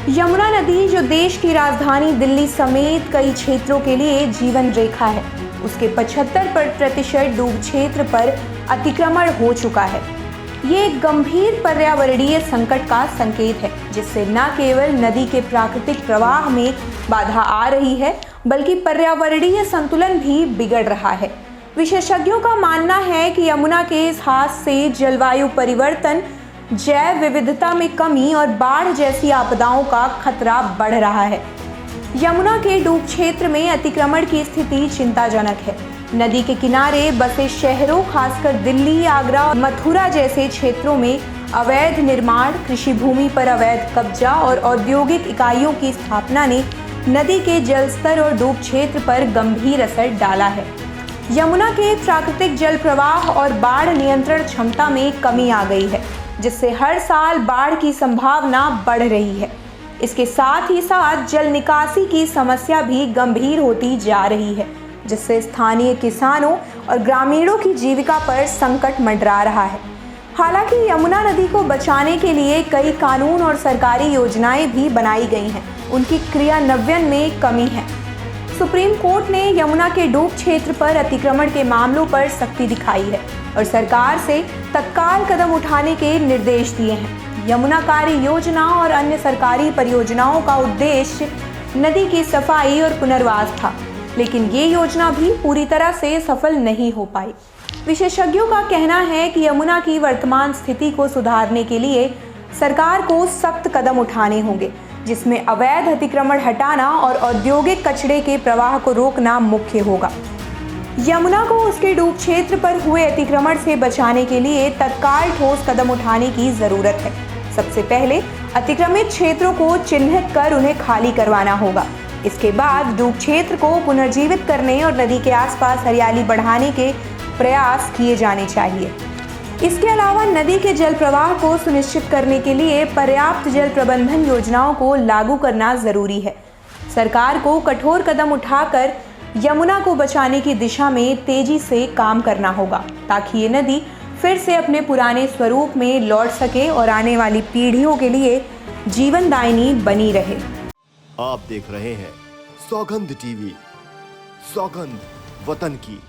यमुना नदी जो देश की राजधानी दिल्ली समेत कई क्षेत्रों के लिए जीवन रेखा है, उसके 75% डूब क्षेत्र पर अतिक्रमण हो चुका है। ये एक गंभीर पर्यावरणीय संकट का संकेत है, जिससे न केवल नदी के प्राकृतिक प्रवाह में बाधा आ रही है, बल्कि पर्यावरणीय संतुलन भी बिगड़ रहा है। विशेषज्ञों का मानना है कि यमुना के इस हाथ से जलवायु परिवर्तन, जैव विविधता में कमी और बाढ़ जैसी आपदाओं का खतरा बढ़ रहा है। यमुना के डूब क्षेत्र में अतिक्रमण की स्थिति चिंताजनक है। नदी के किनारे बसे शहरों, खासकर दिल्ली, आगरा और मथुरा जैसे क्षेत्रों में अवैध निर्माण, कृषि भूमि पर अवैध कब्जा और औद्योगिक इकाइयों की स्थापना ने नदी के जलस्तर और डूब क्षेत्र पर गंभीर असर डाला है। यमुना के प्राकृतिक जल प्रवाह और बाढ़ नियंत्रण क्षमता में कमी आ गई है, जिससे हर साल बाढ़ की संभावना बढ़ रही है। इसके साथ ही साथ जल निकासी की समस्या भी गंभीर होती जा रही है, जिससे स्थानीय किसानों और ग्रामीणों की जीविका पर संकट मंडरा रहा है। हालांकि यमुना नदी को बचाने के लिए कई कानून और सरकारी योजनाएं भी बनाई गई हैं, उनकी क्रियान्वयन में कमी है। सुप्रीम कोर्ट ने यमुना के डूब क्षेत्र पर अतिक्रमण के मामलों पर सख्ती दिखाई है और सरकार से तत्काल कदम उठाने के निर्देश दिए हैं। यमुना कार्य योजना और अन्य सरकारी परियोजनाओं का उद्देश्य नदी की सफाई और पुनर्वास था, लेकिन ये योजना भी पूरी तरह से सफल नहीं हो पाई। विशेषज्ञों का कहना है कि यमुना की वर्तमान स्थिति को सुधारने के लिए सरकार को सख्त कदम उठाने होंगे, जिसमें अवैध अतिक्रमण हटाना और औद्योगिक कचरे के प्रवाह को रोकना मुख्य होगा। यमुना को उसके डूब क्षेत्र पर हुए अतिक्रमण से बचाने के लिए तत्काल ठोस कदम उठाने की जरूरत है। सबसे पहले अतिक्रमित क्षेत्रों को चिन्हित कर उन्हें खाली करवाना होगा। इसके बाद डूब क्षेत्र को पुनर्जीवित करने और नदी के आसपास हरियाली बढ़ाने के प्रयास किए जाने चाहिए। इसके अलावा नदी के जल प्रवाह को सुनिश्चित करने के लिए पर्याप्त जल प्रबंधन योजनाओं को लागू करना जरूरी है। सरकार को कठोर कदम उठाकर यमुना को बचाने की दिशा में तेजी से काम करना होगा, ताकि ये नदी फिर से अपने पुराने स्वरूप में लौट सके और आने वाली पीढ़ियों के लिए जीवनदायिनी बनी रहे। आप देख रहे हैं सौगंध टीवी, सौगंध वतन की।